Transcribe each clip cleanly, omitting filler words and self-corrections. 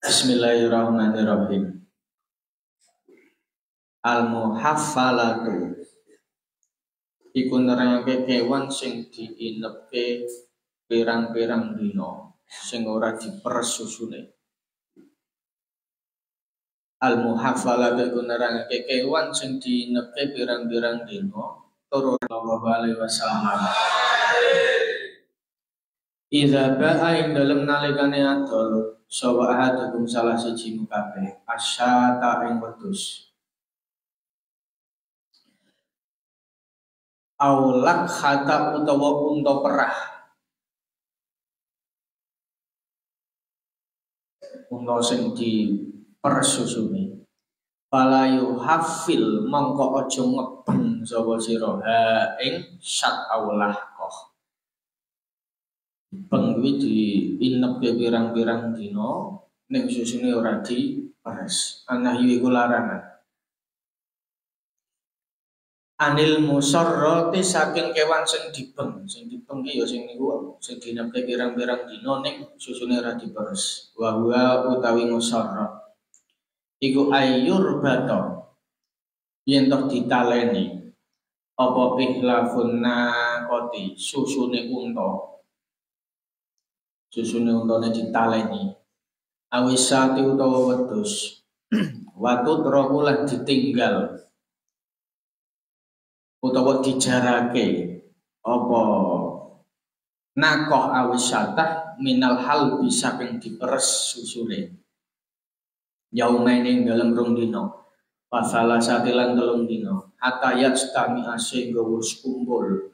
Bismillahirrahmanirrahim. Al-muhaffalatu iku nerangake kewan sing diinepke pirang-pirang dina sing ora diperes susune. Al-muhaffalatu iku nerangake kewan sing diinepke pirang-pirang dina turun sallallahu alaihi wasallam. Idza ba'a ing dalem nalikane adol sapa ahadukum salah siji kabeh asyata ing wedhus aulak khata utawa unta perah unta sing diperes susune falayu hafil mongko aja ngebeng sapa sira ha ing sat aulah koh beng kuwi diinepke pirang-pirang dina ning susune ora diperes ana iku larangan. Anil musarrati saking kewan sing dibeng ki ya sing niku sing dinepke pirang-pirang dina ning susune ora diperes. Wa huwa utawi musarrat iku ayyur bato yen toh ditaleni apa ihlafun naqati susune untane ditaleni awisati utawa wedhus watu trokulah ditinggal utawa dijarake apa nakoh awisatah minal hal bisa ping diperes susune yaumaine dalam rong dina pasala satilan telung dina hatta yastami asingga wis kumpul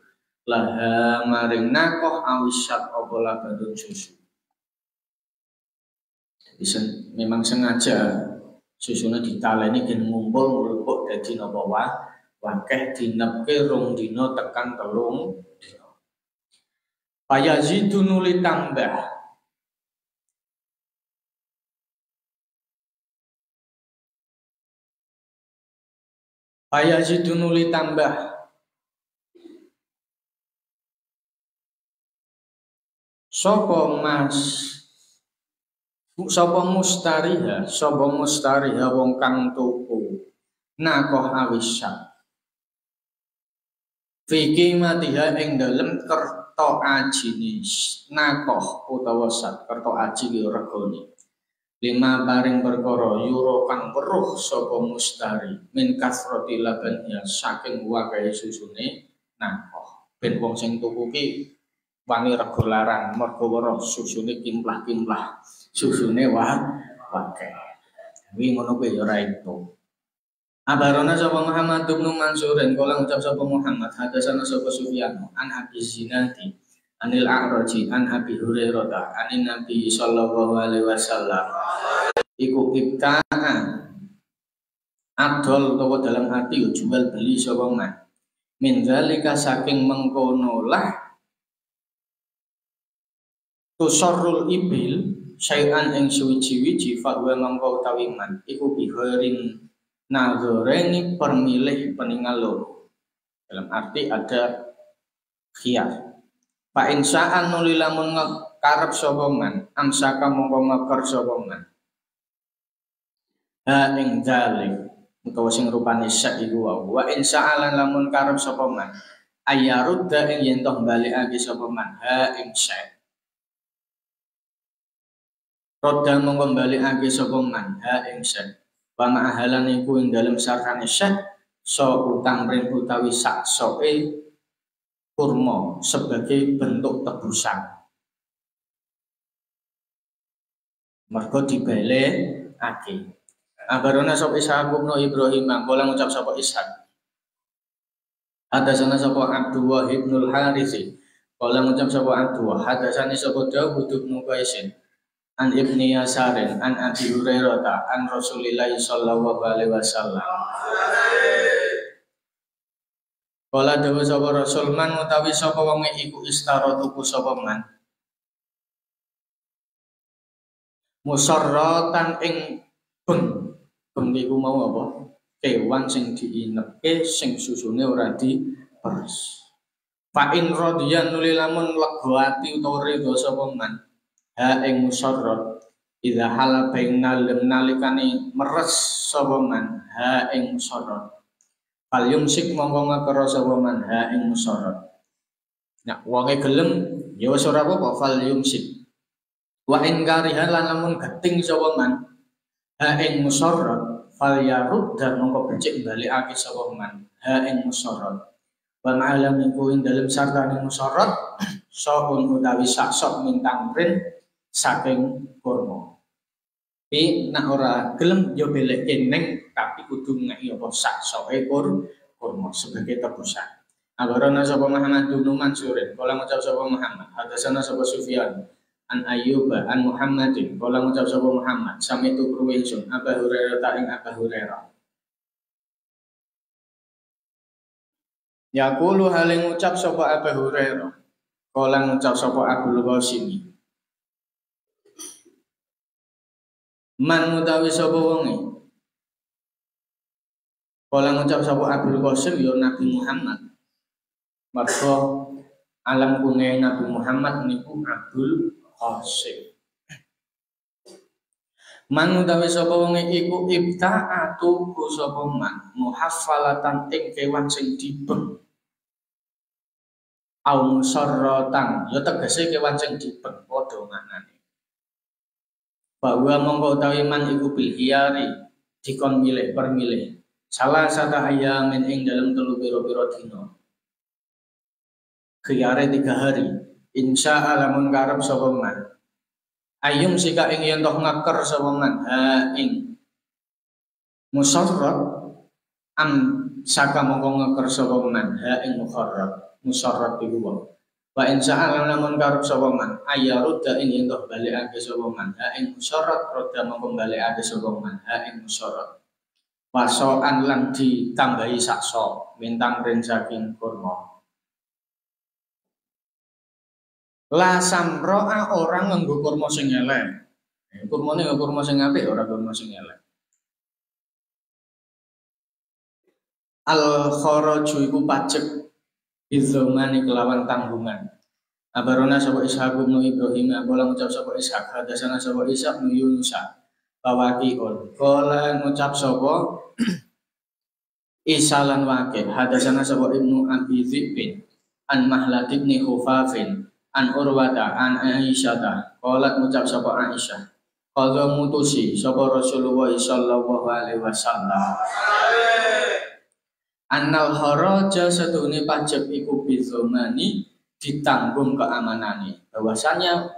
laha maring nakoh awisat apa labadun susu. Jadi memang sengaja susune ditaleni gen ngumpul kok dadi napa wakeh dinepke rong dina tekan telung dina. Fayazidu nuli tambah sapa mustariha wong kang tuku nakoh awisat fikih matiha ing dalem kerta ajine nakoh utawa sat kerta aji ki regane lima paring perkara yura kang weruh sapa mustari min kasrati labannya saking wae susune nakoh ben wong sing tuku ki wani rego larang mergo weruh susune kimplah-kimplah susune wae kuwi ngono kuwi ora itu. Abarona sapa Muhammad bin Mansur kala ngucap sapa Muhammad hadasana sapa Sufyan an Abi Zinadi anil A'raji an Abi Hurairah anin Nabi sallallahu alaihi wasallam iku ibta'a adol utawa dalam hati jual beli sapa man min zalika saking mengkono lah tusarrul ibil syai'an ing suwiji-wiji fa wa mangko utawi man iku biharin nazareni permilih peninggal loro dalam arti ada khiyar fa insa'an nulilamun ngekarep sapa man amsaka mongko ngeker sapa man ha ing zalik utawa sing rupane syak iku wa insa'alan lamun karep sapa man ayarudda ing yen toh balikake sapa man ha ing syak roda mongko balikake sapa man ha ing syak wa ma'ahalan iku ing dalem sarane syak so utang ring utawi saksoke kurma sebagai bentuk tebusan mergo dibalekake. Abarona sapa Ishaq bin Ibrahim kala ngucap sapa Ishaq hadasana sapa Abdullah bin Harits kala ngucap sapa Abdullah hadasani sapa Dawud bin Qaisin an Ibni Yasarin an Abi Hurairah an Rasulillah sallallahu alaihi wasallam kala dawuh sapa Rasul man utawi sapa wong iku istara tuku sapa man musarratan ing beng iku mau apa kewan sing diinepke sing susune ora diperes fa in radiyan nuli lamun lega ati utawa rida sapa man ha ing musarrat Idza hala bainal nalikane meres sapa man ha ing musyarat. Fal yumsik mongko ngakara sapa man ha ing musyarat. Nek wonge gelem ya wis ora apa-apa fal yumsik. Wa in kariha lan lamun geting sapa man ha ing musyarat fal yarud dan mongko becik balikake sapa man ha ing musyarat. Wa ma'alam iku ing dalem sartane musyarat sahun utawi sak-sok mintangrin saking kurma. Tapi nak ora gelem yo belekke ning tapi kudu ngeki apa sak-soke kurma sebagai tebusan. Abarana sapa Muhammad bin Mansurin, kala ngucap sapa Muhammad, hadasana sapa Sufyan, an Ayyub an Muhammadin, kala ngucap sapa Muhammad, sami tu kruwinsun Abu Hurairah ta ing Abu Hurairah. Yaqulu hale ngucap sapa Abu Hurairah, kala ngucap sapa Abdul Qasim. Man mutawi sapa wonge kala ngucap sapa Abdul Qasim ya Nabi Muhammad. Maka alam kunyai Nabi Muhammad niku Abdul Qasim. Man mutawi sapa wonge iku ibta'atu ku sapa man muhaffalatan ing kewan sing dibeng. Au musarratan ya tegese kewan sing dibeng padha maknane. Bahwa mongko utawi man iku bil hiyari dikon milih permilih salah satu ayamin ing dalam telu pira-pira dina khiyare 3 hari insya Allah mun karep sapa man ayum sika ing yen toh ngaker sapa man ha ing musarrat am saka mongko ngaker sapa man ha ing musarrat iku wae. Wa insya Allah namun karep sapa man ayarudda ing yen toh balikake sapa man ha ing musyarat roda mongko balikake sapa man ha ing musyarat wasoan lan ditambahi sakso mintang ren saking kurma. La samroa orang nganggo kurma sing elek. Kurmane nggo kurma sing apik ora kurma sing elek. Al kharaju iku pajek izomani kelawan tanggungan. Abarona sapa Ishaq bin Ibrahim kala ngucap sapa Ishaq hadasana sapa Ishaq bin Yunus bawaqiul kala ngucap sapa Isa lan waqi hadasana sapa Ibnu Abi Dzibin an Mahlad bin Khufafin an Urwata an Aisyah kala ngucap sapa Aisyah kala mutusi sapa Rasulullah sallallahu alaihi wasallam annal haraja satune pajak iku bizomani ditanggung keamanannya. Bahwasanya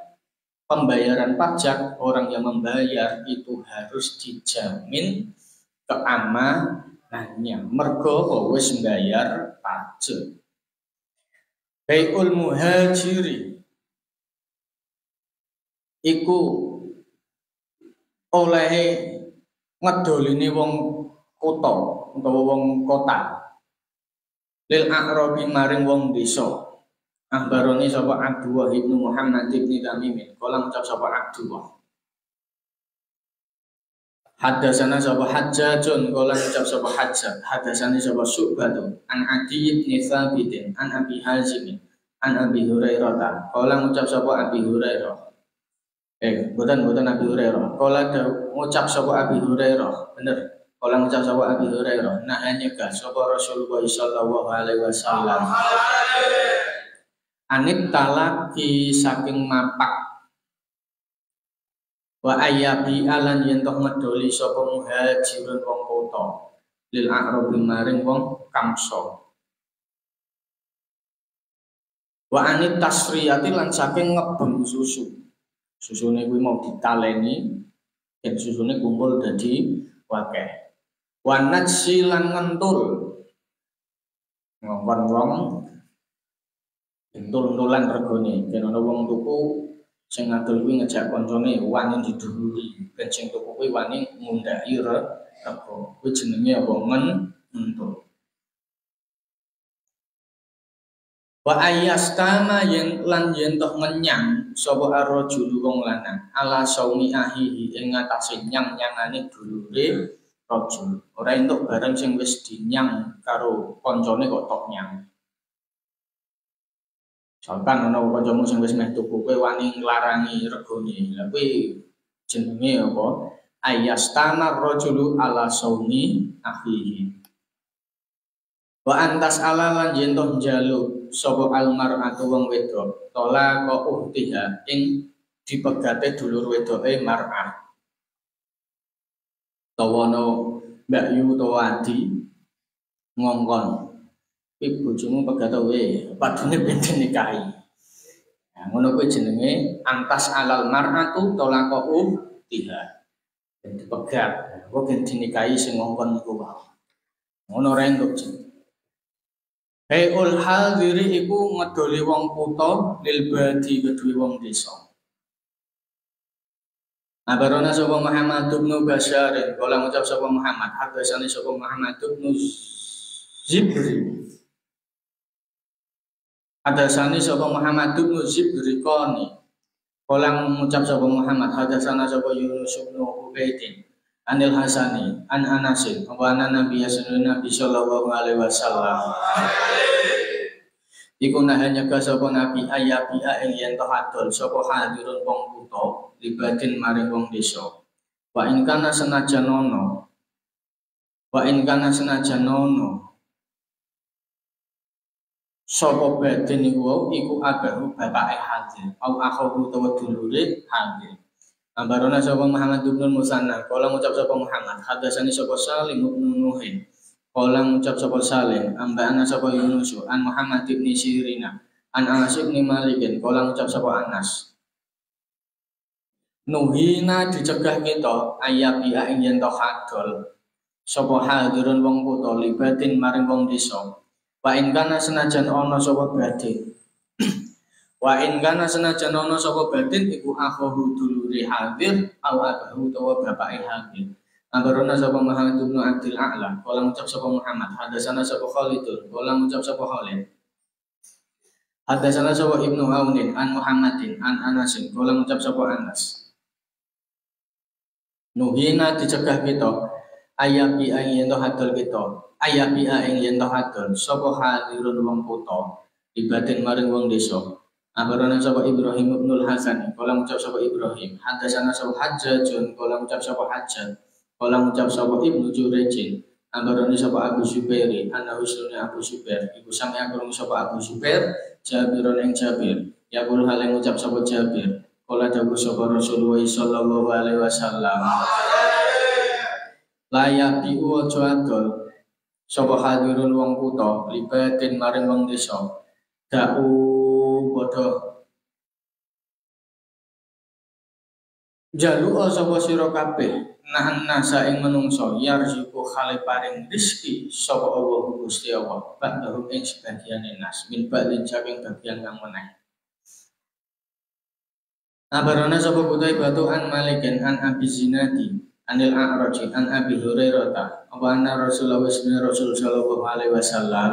pembayaran pajak orang yang membayar itu harus dijamin keamanannya. Mergo wis mbayar pajak. Baiul muhajiri iku oleh ngedoline wong kota utawa wong kota lil a'rabi maring wong desa. Akhbaroni sapa Abdullah ibnu Muhammad ibni Tamim kala ngucap sapa Abdullah hadasana sapa Hajjajun kala ngucap sapa Hajjaj hadasani sapa Syu'batun an Adi ibn Thabit an Abi Hazim an Abi Hurairah kala ngucap sapa Abi Hurairah bukan Abi Hurairah kala ngucap sapa Abi Hurairah bener kala ngucap sapa Abi Hurairah nah hanya sapa Rasulullah sallallahu alaihi wasallam anit talaki saking mapak wa ayabi alan yen tok ngedoli sapa muhajirun wong kota lil a'rabi maring wong kamso wa anit tasriyati lan saking ngebeng susune kuwi mau ditaleni yen susune kumpul dadi wakeh wa najsi lan ngentul ngongkon wong entul-entulan regane yen ana wong tuku sing ngadol kuwi ngejak kancane wani diduluri ben sing tuku kuwi wani ngundhaki rego kuwi jenenge apa ngentul wa ayastama yen lan yen toh ngenyang sapa arrajulu wong lanang ala saumi ahihi ing ngatasé nyang-nyangane dulure rajul ora entuk barang sing wis dinyang karo kancane kok tok nyang. Misalkan ana kancamu sing wis meh tuku kowe wani nglarangi regane. Lah kuwi jenenge apa ayastana rajulu ala saumi akhihi wa antas ala lan yen toh njaluk sapa almar'atu wong wedok tola ka uhtiha ing dipegate dulur wedoke mar'ah tawono Mbak Yu utawa Adi ngongkon iki bojomu pegat wae padune ben dinikahi. Nah, ngono kuwi jenenge antas alal mar'atu talaqu tiha. Ben dipegat, kok ben dinikahi sing ngongkon niku wae. Ngono renduk jenenge. Haiul hadiri iku ngedoli wong kutha lil badi kedue wong desa. Abarona sapa Muhammad bin Bashar, kala ngucap sapa Muhammad, hadasane sapa Muhammad bin Zibri. Hadasane sapa Muhammad bin Zibri koni. Kala ngucap sapa Muhammad, hadasana sapa Yunus bin Ubaidin. Anil Hasani, an Anasin, wa anna Nabi sallallahu alaihi wasallam. Iku nahanya ka sapa Nabi ayabi ing yen to hadol sapa hadirun wong kutha libatin maring wong desa. Wa in kana senajan ono sapa batin niku iku abahu bapake hadir au akhahu utawa dulure hadir. Ambarona sapa Muhammad bin Musanna kala ngucap sapa Muhammad hadasani sapa Salim bin Nuhin kala ngucap sapa Salim ambana sapa Yunus an Muhammad bin Sirina an Anas bin Malik kala ngucap sapa Anas nuhina dicegah kita ayabi ing yen to hadol sapa hadirun wong kutha libatin maring wong desa wa in kana senajan ana sapa badhe wa in kana senajan ana sapa batin iku akhahu dulure hadir au abahu utawa bapake hadir. Ambarona sapa Muhammad bin Abdul A'la kala ngucap sapa Muhammad hadasana sapa Khalid kala ngucap sapa Khalid hadasana sapa Ibnu Aunin an Muhammadin an Anasin kala ngucap sapa Anas nuhina dicegah kita ayabi ing yen to hadol kita ayabi ing yen to hadol sapa hadirun wong kutha libatin maring wong desa. Abarana sapa Ibrahim ibnul Hasan kala ngucap sapa Ibrahim hadasana sapa Hajjajun kala ngucap sapa Hajjaj kala ngucap sapa Ibnu Jurejin abarana sapa Abu Zubair ana usulnya Abu Zubair iku sami agung sapa Abu Zubair Jabirun ing Jabir ya kul hale ngucap sapa Jabir kala dawuh sapa Rasulullah sallallahu alaihi wasallam layak diu aja adol sapa hadirun wong kutha libatin maring wong desa da'u padha jaluk sapa sira kabeh nahan nasa ing menungso yarzuku khale paring rezeki sapa Allah Gusti Allah ba'dahum ing sebagian nas min ba'din saking bagian kang meneh. Abarana sapa kutai batu an malikin an Abi Zinadi anil A'raji an Abi Hurairah wa anna Rasulullah sallallahu alaihi wasallam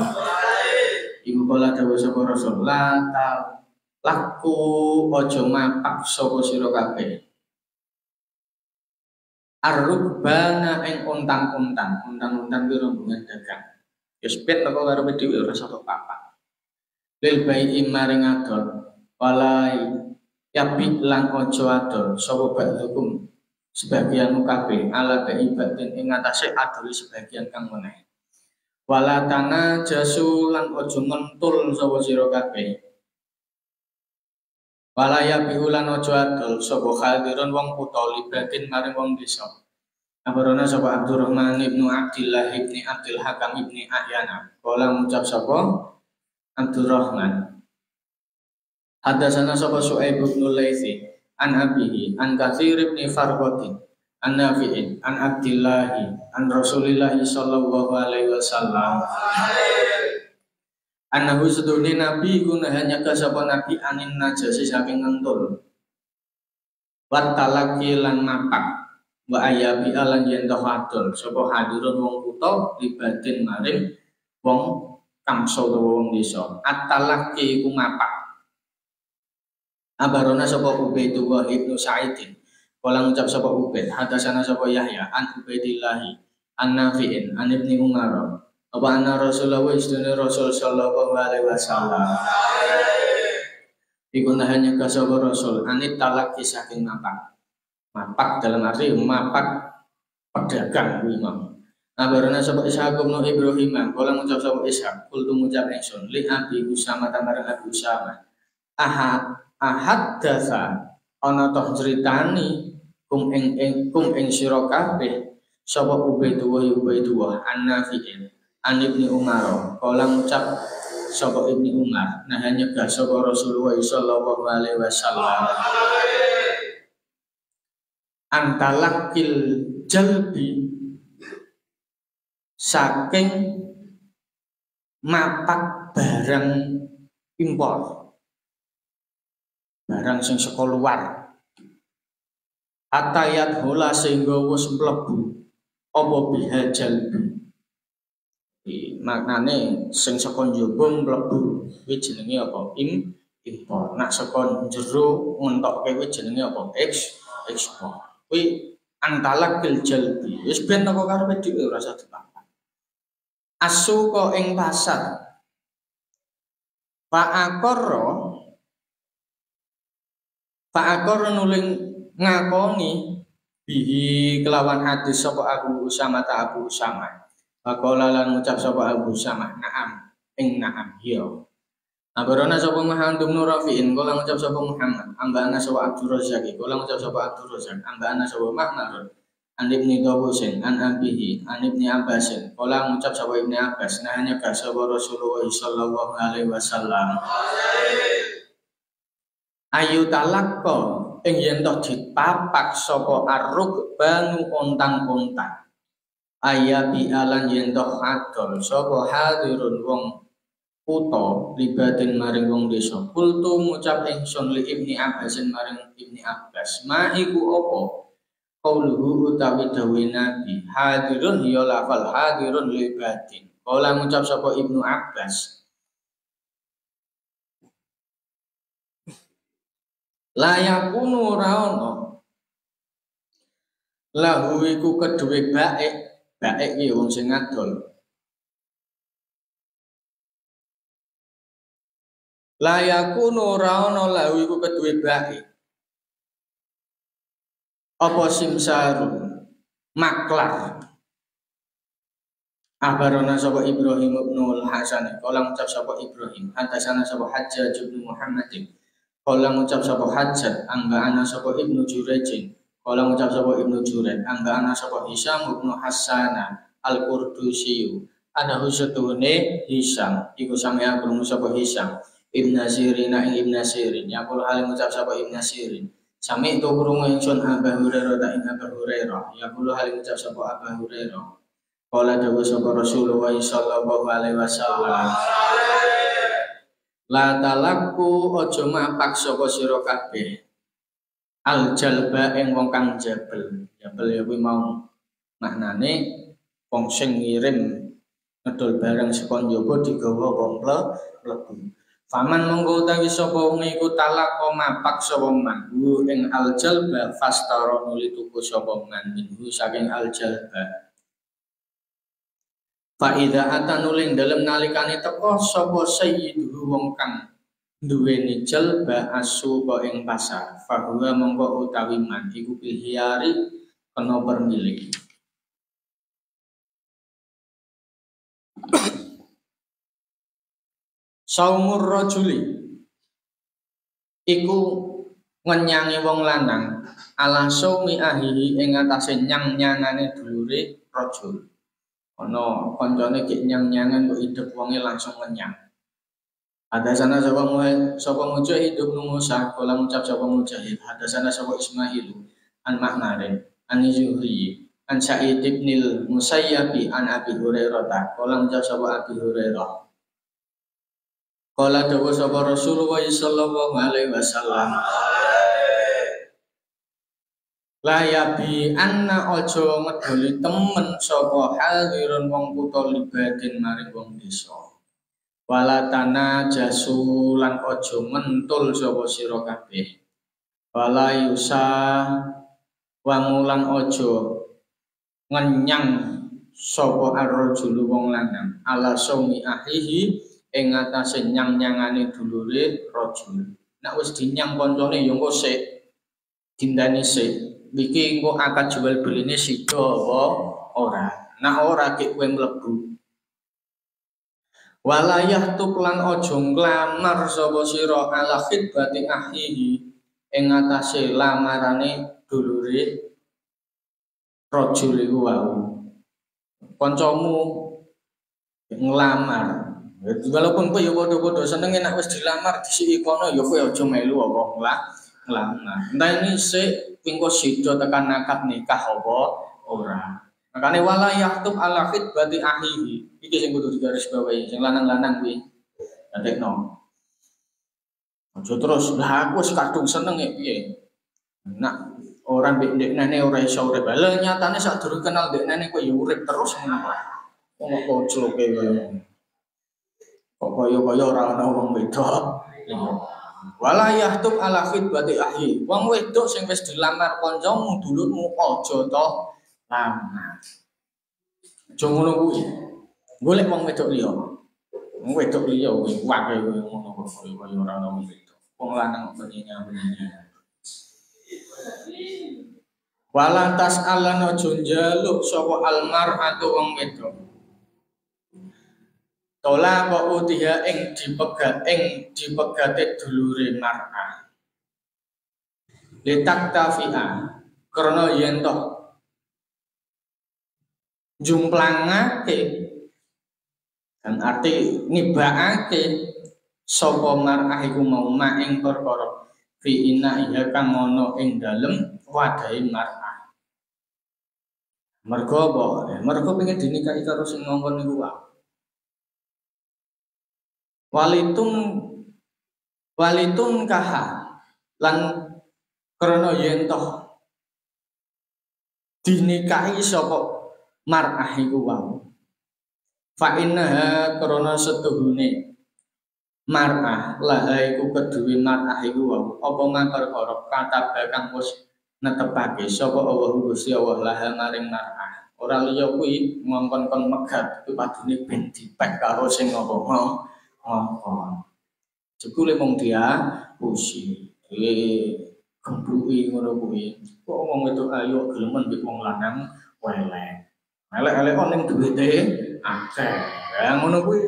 ibu kala dawuh sapa Rasul la laku aja mapak sapa sira kabeh arrubana ing untang-untang kuwi rombongan dagang ya sepet teko karo dhewe ora satu papak lil bai'i maring adol walai yabi lan aja adol sapa ba'dukum sebagian kabeh ala bai'atin ing atase adol sebagian kang meneh wala tanah jasu lan ojo ngentul sapa sira kabeh wala ya biulan ojo adol sapa hadirun wong kutha libatin maring wong desa. Abarona sapa Abdurrahman ibnu Abdillah ibni Abdul Hakam ibni Ahyana kala ngucap sapa Abdurrahman hadasana sapa Su'aib bin Laitsi an abihi an Katsir ibni Farqatin an Nafi'in an Abdillahi an Rasulillahi sallallahu alaihi wasallam annahu sedune nabi guna hanya kasapa nabi anin najasi saking ngentul wat talaki lan mapak wa ayabi alan yen hadon sapa hadirun wong kutha libatin maring wong kamsa utawa wong desa at-talaki iku mapak. Abarona sapa Ubaidullah ibnu Sa'idin kala ngucap sapa Ubaid hadasana sapa Yahya an Ubaidillahi an Nafi'in an Ibni Umar apa anna Rasulullah istune Rasul sallallahu alaihi wasallam iku nahanya ka sapa Rasul anit talaki saking mapak Mapak dalam arti mapak pedagang kuwi mau. Abarana sapa Ishaq bin Ibrahim, kala ngucap sapa Ishaq, kultu ngucap ingsun li Abi Usama tamarang Abi Usama. Ahad dasa ana toh critani kum ing sira kabeh sapa Ubaidullah an-Nafi'in an Ibni Umar. Kala ngucap sapa Ibni Umar, nah nyegah sapa Rasulullah sallallahu alaihi wasallam antalakil jalbi saking mapak barang impor, barang sing saka luar, atayat hola sehingga wis mlebu apa biha jalbi. Maknane sing saka njaba mlebu kuwi jenenge apa? Impor. Nak saka jero ngentokke kuwi jenenge apa? Ekspor. Kuwi antalakil jalbi. Wis ben karo karepe dhewe ora usah dipapak. Asu kok ing pasar Pak Akor nuling ngakoni bihi kelawan hadis sapa Abu Usama ta Abu Usama. Faqala lan ngucap sapa Abu Usama, na'am ing na'am ya. Abarana sapa Muhammad bin Rafi'in, kala ngucap sapa Muhammad, ambana sapa Abdul Razzaq, kala ngucap sapa Abdul Razzaq, ambana sapa Ma'mar an Ibni Dawusin an Abihi an Ibni Abbasin, kala ngucap sapa Ibni Abbas, nahanya ka sapa Rasulullah sallallahu alaihi wasallam. Ayu talakko ing yen to dipapak sapa arrug banu ontang-ontang. Ayabi alan yen to hadol sapa hadirun wong kuto libatin maring wong desa. Kultu ngucap ingsun li Ibni Abbasin maring Ibni Abbas, ma iku apa? Qauluhu utawi dawe Nabi, hadirun ya lafal hadirun libatin. Kala ngucap sapa Ibnu Abbas, layakunu raono lahu iku kedue baik iki wong sing ngadol. Layakunu raono lahu iku kedue baik apa simsarun maklar. Abarona sapa Ibrahim bin Al-Hasan, kala ngucap sapa Ibrahim, hadasana sapa Hajjaj bin Muhammadin, kala ngucap sapa Hajjaj, angga ana sapa Ibnu Jurayj, kala ngucap sapa Ibnu Jurayj, angga ana sapa Hisam bin Hassana Al-Qurdusi, ana husatuhune Hisam, iku samya krungu sapa Hisam, Ibnu Sirin ing Ibnu Sirin, yaqul hal ngucap sapa Ibnu Sirin, sami itu krungu ingsun Abu Hurairah ta ing Abu Hurairah, yaqul hal ngucap sapa Abu Hurairah. Kala dawuh sapa Rasulullah sallallahu alaihi wasallam, la talaqu aja mapak sapa sira kabeh al jalba ing wong kang jabel. Jabel ya kuwi mau maknane wong sing ngirim ngedol barang saka njaba digawa wong mlebu. Faman monggo utawi sapa wong iku talaqo mapak sapa man ing al jalba fastara nuli tuku sapa man minhu saking al jalba. Faida atanuling dalam nalikane teko sapa sayyidu wong kang duweni jalba asu kok ing pasar, fahuwa mongko utawi man iku pilhiari kena permilik. Saumur rajuli iku ngenyangi wong lanang ala saumi ahihi ing atase nyang-nyangane dulure rajul. Ono koncone gek nyang-nyangan kok hidup wonge langsung kenyang. Ada sana sapa Mujahid bin Musa, kala ngucap sapa Mujahid, ada sana sapa Ismail an Ma'marin an Zuhri an Sa'id bin Musayyab an Abi Hurairah, kala ngucap sapa Abi Hurairah. Kala dawuh sapa Rasulullah sallallahu alaihi wasallam, layabi anna ojo ngedoli temen sapa hadirun wong kutha libadin maring wong desa. Wala tanah jasulan ojo mentul sapa sira kabeh. Wala yusa wangulang ojo ngenyang sapa ar-rajulu wong lanang ala sumi ahihi ing atase nyang-nyangane dulure rajul. Nek wis dinyang koncone yo engko sik dindani sik iki engko akad jual beline sida apa ora. Nah ora ki kowe mlebu. Walayah tuklan aja nglamar sapa sira ala khidbati ahlihi ing atase lamarane dulure rajul iku wau. Kancamu nglamar. Walaupun kowe ya padha-padha senenge nek wis dilamar disiki kono ya kowe aja melu apa nglamar. Entah ini sik engko sida tekan akad nikah apa ora. Makane wala yahtub ala khidbati ahlihi. Iki sing kudu digarisbawahi, sing lanang-lanang kuwi. Ndekno. Aja terus, lah aku wis kadung seneng piye. Nak ora mbek ndekne ora iso urip. Lah nyatane sadurunge kenal ndekne kowe ya urip terus ngono kok. Wong kok celuke koyo ngono. Kok kaya ora ana wong wedok. Wala yahtub ala khidbati ahli. Wong wedok sing wis dilamar kancamu dulurmu aja to lamar. Aja ngono kuwi. Golek wong wedok liya. Wong wedok liya kuwi wae ngono kok kaya ora ana wong wedok. Wong lanang penyinya. Walantas alana aja njaluk sapa almar atau wong wedok. Tola kok utiha ing dipegate dulure mar'ah. Letak tafi'a karena yen to jumplangake kan arti nibakake sapa mar'ah iku mau ing perkara fi inna iya kang ana ing dalem wadahe mar'ah. Mergo apa? Mergo pengen dinikahi karo sing ngongkon niku wae. Walitun kaha lan krana yen toh dinikahi sapa mar'ah iku wau fa innaha krana setuhune mar'ah laha iku keduwe mar'ah iku wau apa perkara kata bakang wis netepake sapa Allah Gusti Allah laha maring mar'ah ora liya kuwi ngongkon-kon megat kuwi padune ben dipek karo sing ngomong ngomong jebule mung dia pusi kembruki ngono kuwi kok wong wedok ayu gelemen mbek wong lanang elek ning duwite akeh ya ngono kuwi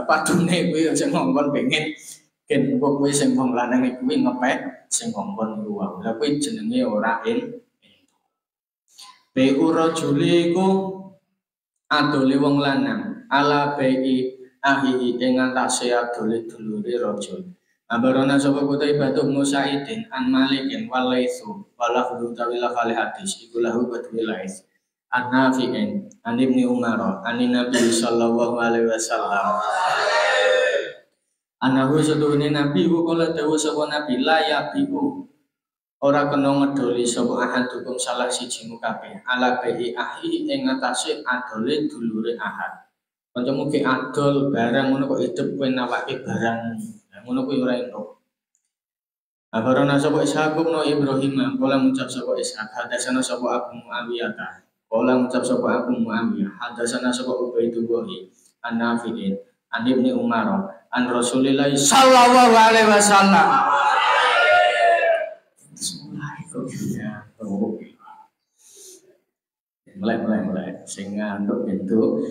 padune kuwi sing ngongkon pengen ken kok kuwi sing wong lanang kuwi ngepek sing ngongkon iku wae lha kuwi jenenge ora be ura juli iku adole wong lanang ala bei ahi ing atase adole dulure rajul. Ambarana sapa kota ibadu Musaidin an Malikin walaisu walahu tawila kali hadis iku lahu badwi lais. An-Nafi'in an Ibni Umar an Nabi sallallahu alaihi wasallam. Anahu seduhune Nabi ku kala dawuh sapa Nabi la yabiu ora kena ngedoli sapa ahad hukum salah siji kabeh ala bai ahi ing atase adole dulure ahad. Kancamu ki adol barang ngono kok hidup kowe nawake barang. Ngono kuwi ora entuk. Abarana sapa Ishaq bin Ibrahim kala ngucap sapa Ishaq hadasana sapa Abu Muawiyah. Kala ngucap sapa Abu Muawiyah hadasana sapa Ubaidullah an-Nafi'in an Ibni Umar an Rasulillah sallallahu alaihi wasallam. Mulai sing nganduk bentuk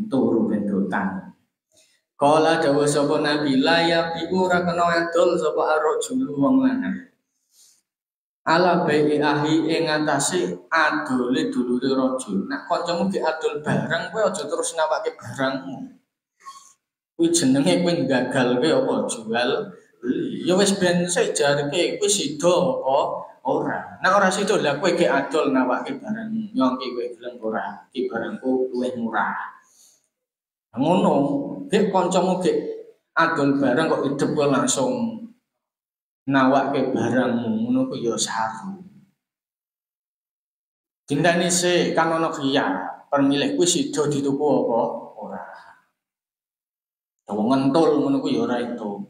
turu bentutan. Kala dawuh sapa Nabi la ya iku ora kena adol sapa arjul wong lanang. Ala bai ahi ing atase adole dulure rajul. Nek kancamu ki adol barang kowe aja terus nawake barangmu. Kuwi jenenge kowe gagalke apa jual beli. Ya wis ben sik jareke kuwi sida apa ora. Nek ora sida lha kowe ki adol nawake barang. Nyongki kowe gelem ora. Ki barangku luwih murah. Ngono, gek kancamu gek adol barang kok hidup kowe langsung nawake barangmu ngono ku ya saru. Dindane sik kan ana khiyar, permilih kuwi sida dituku apa ora. Wong ngentul ngono ku ya ora itu.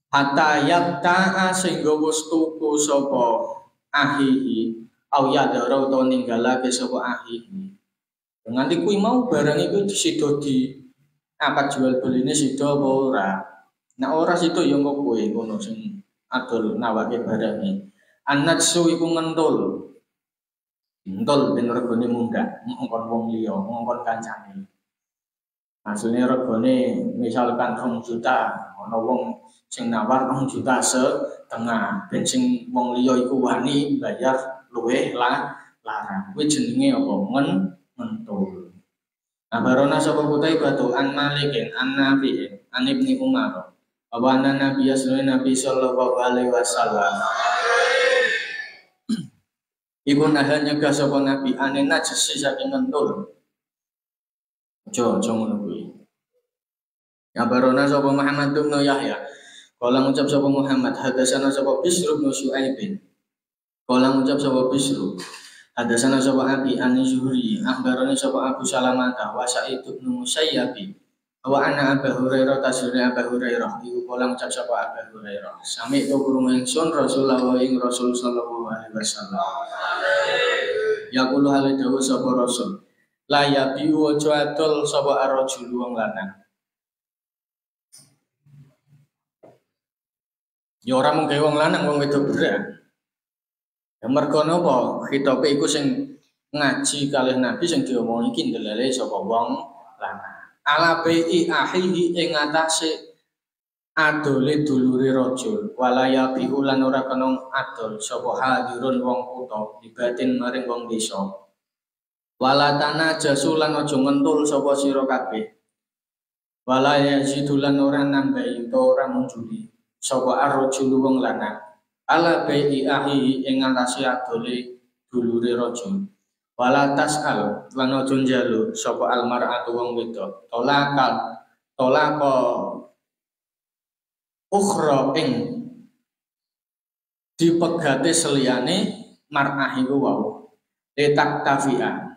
Hatta yatta sehingga wis tuku sapa ahihi au yadara utawa ninggalake sapa ahihi. Nganti kuwi mau barang iku disida di akad jual beline sida apa ora. Nek ora sida ya engko kowe ngono sing adol nawake barange. An-natsu iku ngentul. Ngentul ben regane munggah, ngongkon wong liya, ngongkon kancane. Asline regane misalkan 2 juta, ana wong sing nawar 2 juta setengah, ben sing wong liya iku wani bayar luwih larang. Kuwi jenenge apa? Ngentul. Nah, barona sapa kutai batu an Malikin an Nafi'in an Ibni Umar. Bahwa Nabi Nabi sallallahu alaihi wasallam iku nahan nyegah sapa Nabi ane najis saking ngentul. Aja ngono kuwi. Ya barona sapa Muhammad bin Yahya. Kala ngucap sapa Muhammad hadasana sapa Bisr bin Syuaib. Kala ngucap sapa Bisr hadasana sapa Abi an Zuhri. Akhbarana sapa Abu Salamah wa Sa'id bin Musayyab. Wa ana Abu Hurairah tasire Abu Hurairah iku kala ngucap sapa Abu Hurairah. Sami to krungu ingsun Rasulullah ing Rasul sallallahu alaihi wasallam. Ya kulo hale dawuh sapa Rasul. La ya biu aja adol sapa arrajul wong lanang. Ya ora mung gawe wong lanang wong wedok berak. Ya mergo napa? Khitabe iku sing ngaji kalih Nabi sing diomongi iki ndelale sapa wong lanang. Ala bi ahihi ing atase adole dulure rajul. Wala ya biu lan ora kena adol sapa hadirun wong kutha dibatin maring wong desa. Wala tanajasu lan aja ngentul sapa sira kabeh. Wala yazidulan ora nambahi utawa ora munjuli sapa arrajul wong lanang. Ala bai ahi ing atase adole dulure rajul. Wala tasal lan aja njaluk sapa almar'atu wong wedok. Tolaka ukhra ing dipegate seliyane mar'ah iku wau. Letak tafi'a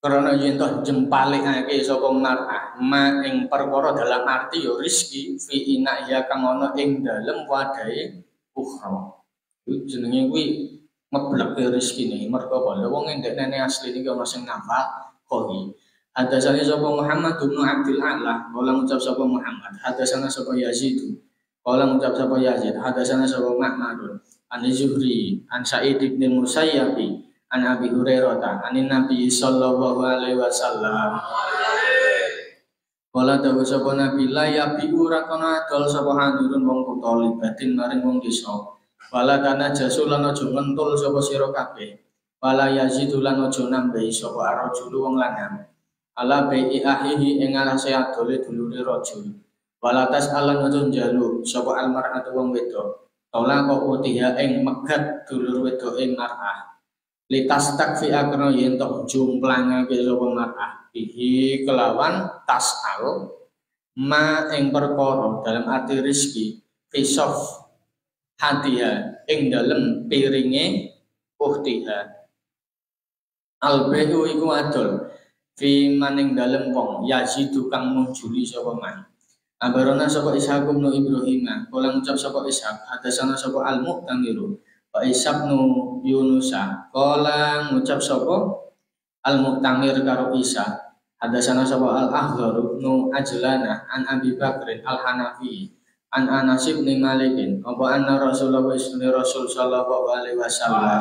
karena yen toh jempalekake sapa mar'ah ma ing perkara dalam arti ya rezeki fi ina ya kang ana ing dalem wadahe ukhra. Iku jenenge kuwi ngebleke rezekine mergo apa wong endekne asli iki ana sing nafal koi. Hadasane sapa Muhammad bin Abdul A'la, kala ngucap sapa Muhammad. Hadasana sapa Yazid. Kala ngucap sapa Yazid. Hadasana sapa Ma'mar. An Zuhri, an Sa'id bin Musayyab. An Abi Hurairah anin Nabi sallallahu alaihi wasallam. Kala dawuh sapa Nabi la ya bi ora kana adol sapa hadirun wong kutha libatin maring wong desa. Wala kana jasulan aja ngentul sapa sira kabeh. Wala yazidulan aja nambahi sapa arrajul wong lanang. Ala bai ahihi ing alase adole dulure rajul. Wala tasalan aja njaluk sapa almar'atu wong wedok. Tolak kok utiha ing megat dulur wedok ing mar'ah. Litas takfi akrono yen tok jumplangake sapa mar'ah bihi kelawan tasal ma ing perkara dalam arti rezeki fisof hadiah ing dalem piringe uhtiha albehu iku adol fi maning dalem wong yazidu kang munjuli sapa man. Abarona sapa Ishaq bin Ibrahim kala ngucap sapa Ishaq hadasana sapa al-Mu'tamiru wa Isabnu Yunusa kala ngucap sapa Al-Mu'tamir karo Isa hadasana sapa Al-Ahzar nu Ajlana an Abi Bakr Al-Hanafi an Anas bin Malik apa anna Rasulullah sallallahu alaihi wasallam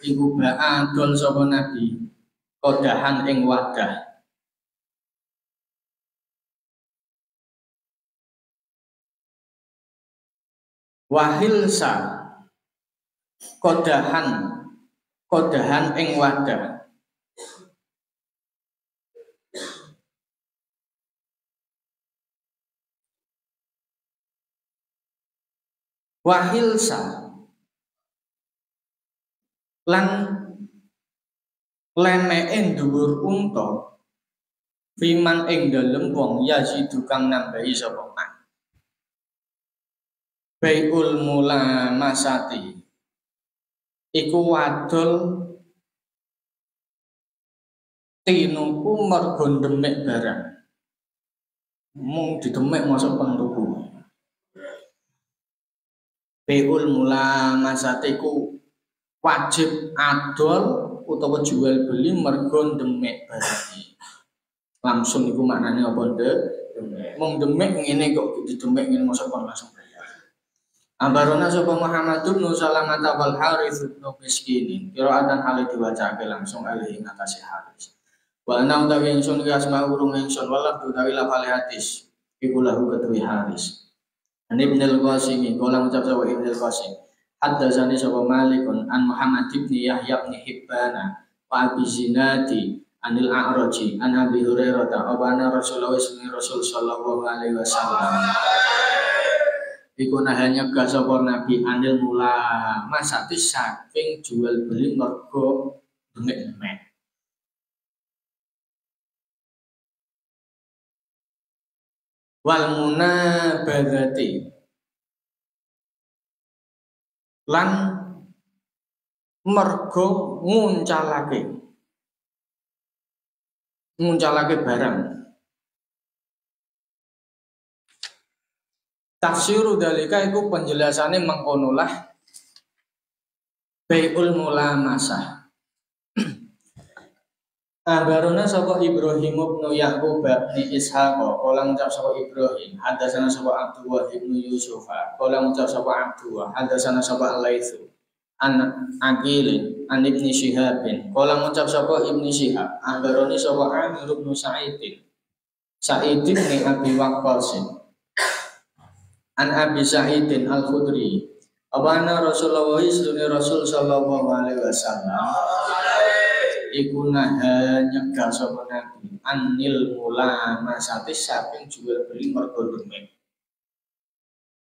iku ba'adul sapa Nabi kodahan ing wadah wahilsa kodahan ing wadah wahilsa lan lemeke dhuwur unta fiman ing dalem wong yazidu kang nambahi sapa man. Baiul mula masati iku wadol tinuku mergo ndemek barang mung didemek masuk pentuku. Baiul mula masati iku wajib adol utawa jual beli mergo ndemek barang. Langsung iku maknane apa ndek? Mung demek ngene kok didemek ngene masuk langsung. Ambarona sapa Muhammad bin Salamah wal Harits bin Miskin. Qira'atan hale diwacake langsung alih ing atase Haris. Wa ana utawi ingsun ki asma urung ingsun walad utawi lafale hadis. Iku lahu kedue Haris. An Ibnul Qasim kala ngucap sapa Ibnul Qasim. Haddatsani sapa Malikun an Muhammad bin Yahya bin Hibbana wa Abi Zinadi anil A'raji an Abi Hurairah ta'abana Rasulullah sallallahu alaihi wasallam. Iku nahanya gak sapa Nabi anil mula masati saking jual beli mergo demek-demek. Wal munabadzati lan mergo nguncalake barang. Tafsiru dalika iku penjelasannya mengkonolah bai'ul mulamasah. Abarona sapa Ibrahim bin Yaqub bin Ishaq kala ngucap sapa Ibrahim hadatsana sapa Abdullah bin Yusuf kala ngucap sapa Abdullah hadatsana sapa Al-Laits an Aqil an Ibnu Syihab kala ngucap sapa Ibnu Syihab abaroni sapa Amir bin Sa'id bin Abi Waqqas an Abi Sa'idin Al-Khudri abana Rasulullah sallallahu alaihi wasallam iku nyegah sapa Nabi anil mulamasati saking jual beli mergo demek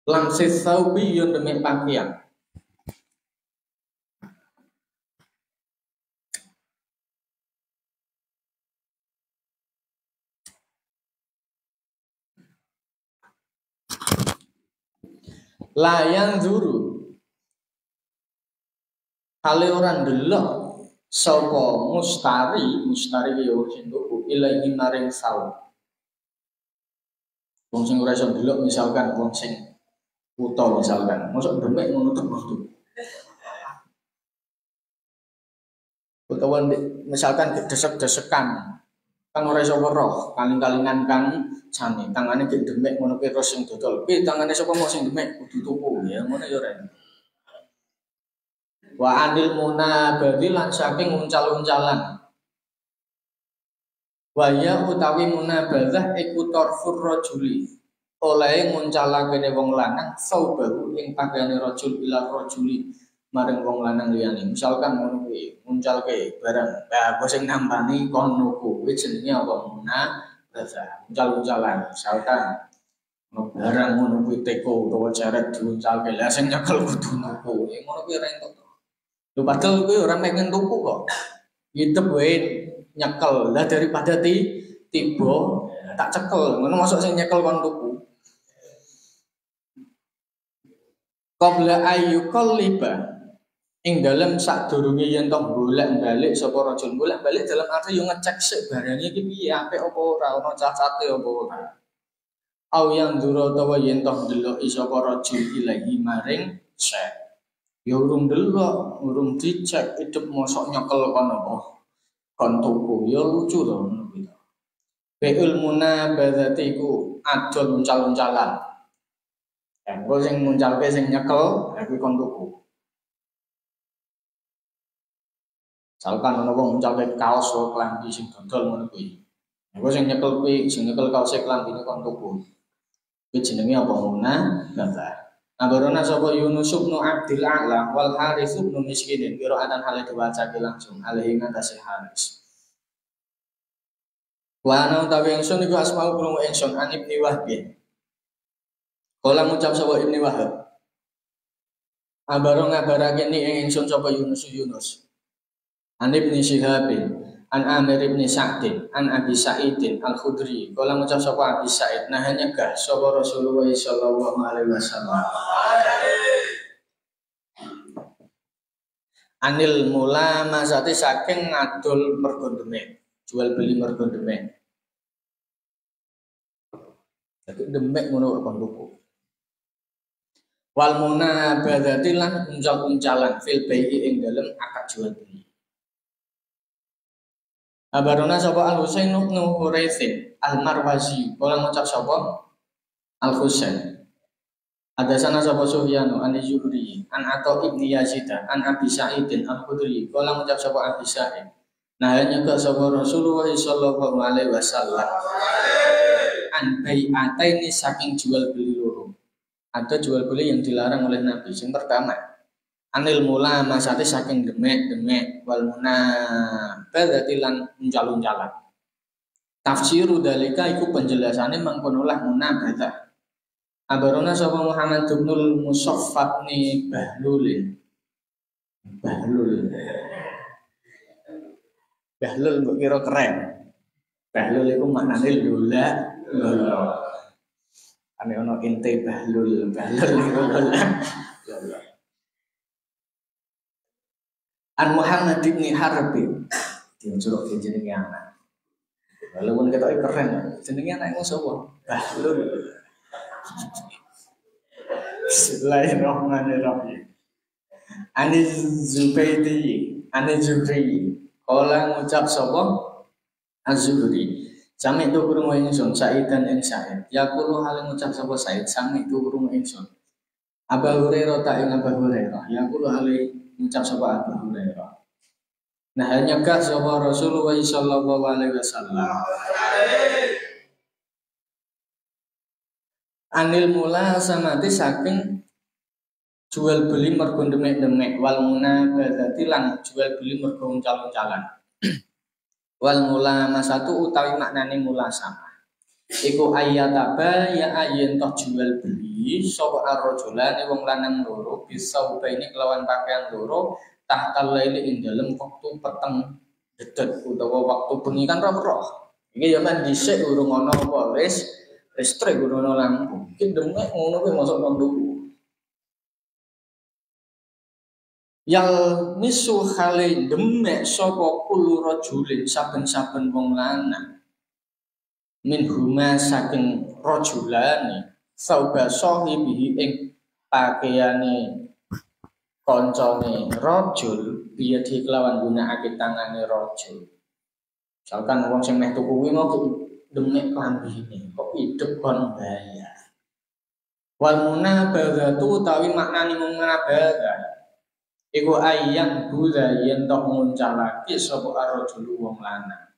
langsis saubi yo demek pakaian layang zuru kali orang delok sapa mustari yo sing tuku ilahi maring sawu wong sing ora iso delok misalkan wong sing buta misalkan mosok demek ngono terus utawa misalkan desek-desekan kan ora iso weruh kaling-kalingan kan jane tangane gek demek ngono ki terus sing dodol pi tangane sapa mau sing demek kudu tuku ya ngono ya ora wa anil munabadhi lan saking uncal-uncalan wa ya utawi munabadzah iku tarfur rajuli oleh nguncalake wong lanang saubahu ing pakaiane rajul ila rajuli maring wong lanang liyane misalkan ngono kuwi nguncalke barang aku sing nampani kon nuku kuwi jenenge apa munabadzah uncal-uncalan misalkan barang ngono kuwi teko utawa ceret diuncalke lah sing nyekel kudu nuku ngono kuwi ora entuk. Lu padahal gue orang pengen tuku kok, hidup gue nyekel lah daripada tiba tak cekel, ngono masuk sing nyekel kon tuku. Qabla ayyukal liba, ing dalam sadurunge yen tok bolak-balik sapa rajul bolak-balik dalam arti yo ngecek sik barang iki piye apik apa ora ono cacate apa ora. Au yang duro utawa yen tok delok sapa rajul ilahi maring syekh. Ya urung delok, urung dicek hidup mosok nyekel kon apa. Kon tuku ya lucu to ngono kuwi. Beul munabadzati iku adol uncal-uncalan. Engko sing muncalke sing nyekel kuwi kon tuku. Misalkan ana wong muncalke kaos wae klambi sing dodol ngono kuwi. Engko sing nyekel kuwi sing nyekel kaos e klambine kon tuku. Kuwi jenenge apa munabadzah. Abarona sapa Yunus bin Abdul A'la wal Harits bin Miskin qira'atan hale diwacake langsung alaihi ngatasi Haris. Wa ana utawi ingsun iku asmaul krungu ingsun an Ibnu Wahb. Kala ngucap sapa Ibnu Wahab. Abaro ngabarake ni ingsun sapa Yunus. An Ibnu Syihab an Amir bin Sa'd an Abi Sa'idin Al-Khudri kala ngucap sapa Abi Sa'id nah nyegah sapa Rasulullah sallallahu alaihi wasallam anil mulamasati saking ngadol mergo demek jual beli mergo demek jadi demek ngono kon tuku wal munabadzati lan uncal-uncalan fil bai'i ing dalem akad jual beli. Abarona sapa Al-Husain bin Huraitsin Al-Marwazi kala ngucap sapa Al-Husain Hadasana sapa Sufyanu an Zuhri an Atha ibni Yazid an Abi Sa'idin al-Khudri kala ngucap sapa Abi Sa'id nah nyegah sapa Rasulullah sallallahu alaihi wasallam an bai'ataini saking jual beli loro. Ada jual beli yang dilarang oleh Nabi. Yang pertama, anil mula masate saking demek-demek wal munabadzati lan uncal-uncalan. Tafsiru dalika iku penjelasannya mengkonolah munabadzah. Abarona sapa Muhammad ibnul Musaffat ni Bahlul. Bahlul mbok kira keren. Bahlul iku maknane lola. Ane ono inte Bahlul iku lola. An Muhammad ibn Harbi diunjuk jenenge anak. Walaupun ketoke keren, jenenge anak sapa? Bahlul. Bismillahirrahmanirrahim. Aniz Zubaidi, Aniz Zuhri. Kala ngucap sapa? Az-Zuhri. Sami tu krungu ingsun Saidan ing Said. Yaqulu hale ngucap sapa Said, sami tu krungu ingsun. Abu Hurairah ta ing Abu Hurairah. Yaqulu hale ngucap sapa Abu Hurairah. Nah hanya kah sapa Rasulullah sallallahu alaihi wasallam. Anil mula samati saking jual beli mergo demek-demek wal munabadzati lan jual beli mergo uncal-uncalan. Wal mula masatu utawi maknane mula sama. Iku ayataba ya ayen toh jual beli sapa arrajulane wong lanang loro bisa ubaine kelawan pakaian loro tahtal laili ing dalem wektu peteng dedet utawa waktu bengi kan roh. Iki ya men dhisik urung ana apa listrik urung ana lampu. Iki demek ngono kuwi masuk nang tuku. Yal misu hale demek sapa kulo rajulin saben-saben wong lanang. Min huma saking rajulane sauba sahibihi ing pakaiane koncone rajul biya dikelawan gunakake tangane rajul. Misalkan wong sing meh tuku kuwi mau demek klambine kok idep kon bayar. Wal munabadzatu utawi maknane munabadzah iku ayyan budha yen tok nguncalake sapa arrajul wong lanang.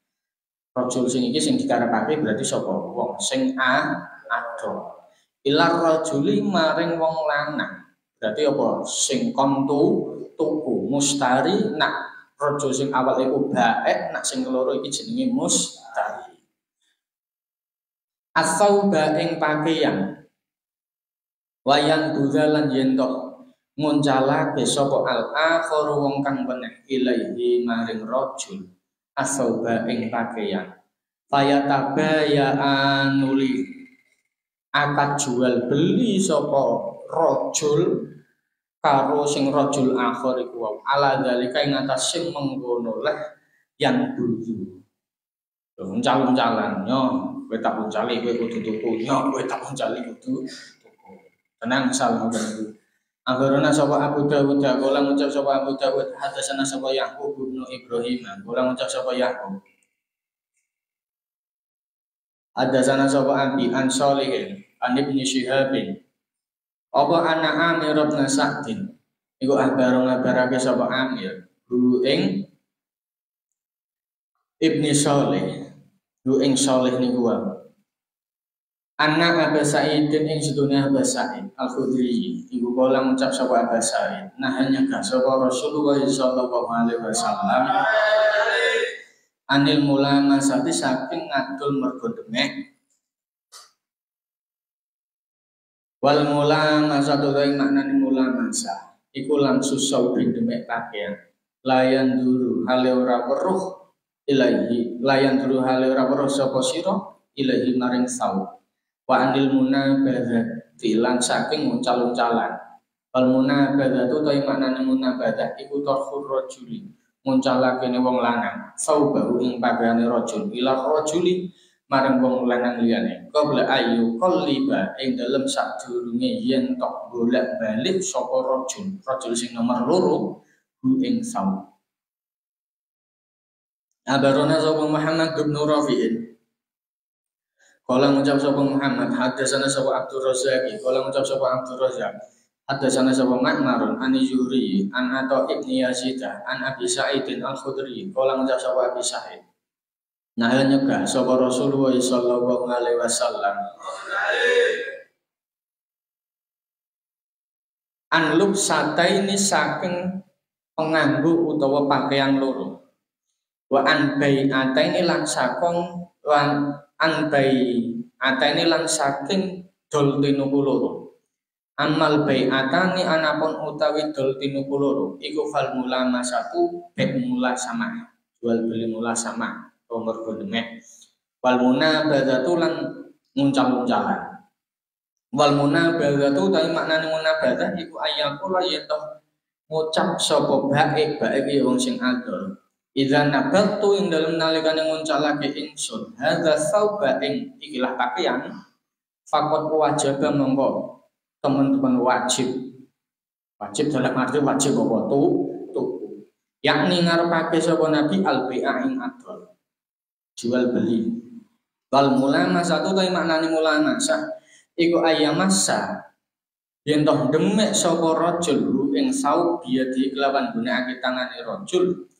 Rajul sing iki sing dikarepake berarti sapa wong sing ado. Ilar rajuli maring wong lanang. Berarti apa? Sing kon tuku mustari nak rajul sing awal iku baik nak sing keloro iki jenenge mustari. As-sauba ing pakaian wayan buzalan yen tok nguncalake sapa al-akhir wong kang meneh ilaihi maring rajul as-sauba ing pakaian fayataba anuli akad jual beli sapa rajul karo sing rajul akhir iku wae ala dalika ing atas sing mengkono leh yang buzu uncal-uncalan yo kowe tak uncali kowe kudu tuku yo kowe tak uncali kudu tuku tenang salam dulu. Akhirana sapa Abu Dawud kala ngucap sapa Abu Dawud hadasana sapa Yaqub bin Ibrahim kala ngucap sapa Yaqub hadasana sapa Abi an Shalih an Ibnu Syihab apa anak Amir bin Sa'din iku ngabarake sapa Amir hu ing Ibnu Shalih hu ing Shalih niku wae anak Abu Sa'id ing sedunia Abu Sa'id Al-Khudri iku kala ngucap sapa Abu Sa'id nah hanya ka sapa Rasulullah sallallahu alaihi wasallam anil mulama sate saking ngadul mergo demek wal mulama satu ing maknane mulama sa iku langsung saubin demek pakaian layan dulu hale ora weruh ilahi layan dulu hale ora weruh sapa sira ilahi maring saub wa anil munabadzati lan saking uncal-uncalan. Wal munabadzatu ta maknane munabadah iku tarfur rajuli nguncalake wong lanang saubahu ing pakaiane rajul ila rajuli marang wong lanang liyane qabla ayu qalliba ing dalem sadurunge yen tok bolak-balik sapa rajul sing nomor loro hu ing saub. Abarona sapa Muhammad bin Rafi'in Kala ngucap sapa Muhammad, hadatsana sapa Abdur Razzaq, kala ngucap sapa Abdur Razzaq, hadatsana sapa Ma'mar an Zuhri, an Atha ibn Yazid, an Abi Sa'id al-Khudri, kala ngucap sapa Abi Sa'id. Nah nyegah sapa Rasulullah sallallahu alaihi wasallam. An lubsataini saking penganggo utawa pakaian loro. Wa an bai'ataini lan sakong an bai'ataini lan saking dol tinuku loro. Amal bai'atani anapun utawi dol tinuku loro iku fal mulama satu bek mula sama. Jual beli mula sama nomor demek. Wal munabadzatu lan nguncang-uncangan. Wal munabadzatu tapi maknane munabadah iku ayaqula yatoh ngucap sapa baik iki wong sing adol. Idza nabatu ing dalem nalikane nguncalake ingsun hadza sauba ing ikilah pakaian fakot wajib mongko teman-teman wajib dalam arti wajib apa tuku yakni ngarepake sapa nabi al-bai'a ing adol jual beli wal mulama satu ta maknane mulama sah iku ayamassa yen toh demek sapa rajul ing saub biadi kelawan gunakake tangane rajul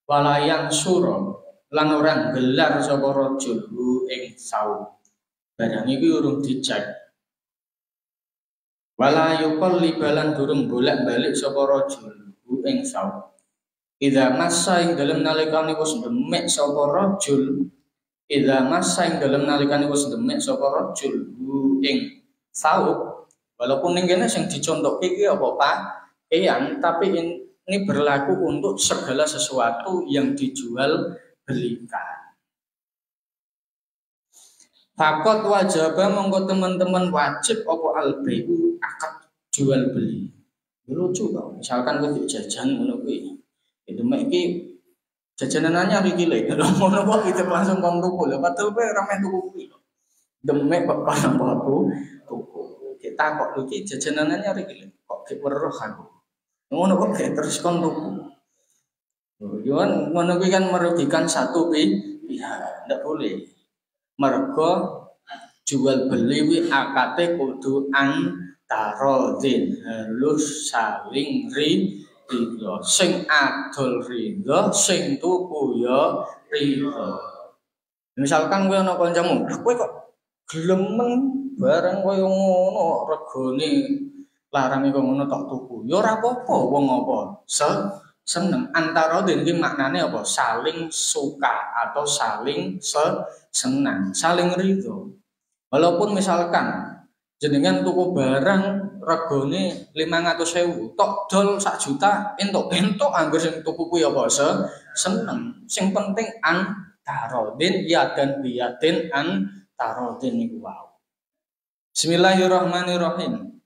walayan suro lan orang gelar sapa rajul ing saub barang iki urung dicek wala yuqallibalan durung bolak-balik sapa rajul ing saub idza massa ing dalem nalikane wis demek sapa rajul idza massa ing dalem nalikane wis demek sapa rajul ing saub walaupun ning kene sing dicontokke iki apa Pak tapi ini berlaku untuk segala sesuatu yang dijual belikan. Fakot wajaba mongko teman-teman wajib apa al-bai'u akad jual beli. Lucu kok. Misalkan kowe jajan ngono kuwi. Itu mek iki jajanannya iki lho. Ngono kok kita langsung kon tuku lho. Padahal kowe ora men tuku kuwi. Demek kok kono aku tuku. Kita kok iki jajanannya iki lho. Kok weruh aku. Ngono kok terus kon tuku. Yo ngono kuwi kan merugikan satu pihak, ndak boleh. Mergo jual beli wi akate kudu antarodin, halus saling ridho. Sing adol ridho, sing tuku yo ridho. Misalkan kowe ana kancamu, kowe kok gelem barang koyo ngono regane larang iku ngono tok tuku. Ya ora apa-apa wong apa. Seneng antara iki maknane apa? Saling suka atau saling senang, saling ridho. Walaupun misalkan jenengan tuku barang regane 500.000, tok dol 1 juta, entuk anggur sing tuku kuwi apa? Seneng. Sing penting antarodin ya dan biyatin antarodin niku wae. Bismillahirrahmanirrahim.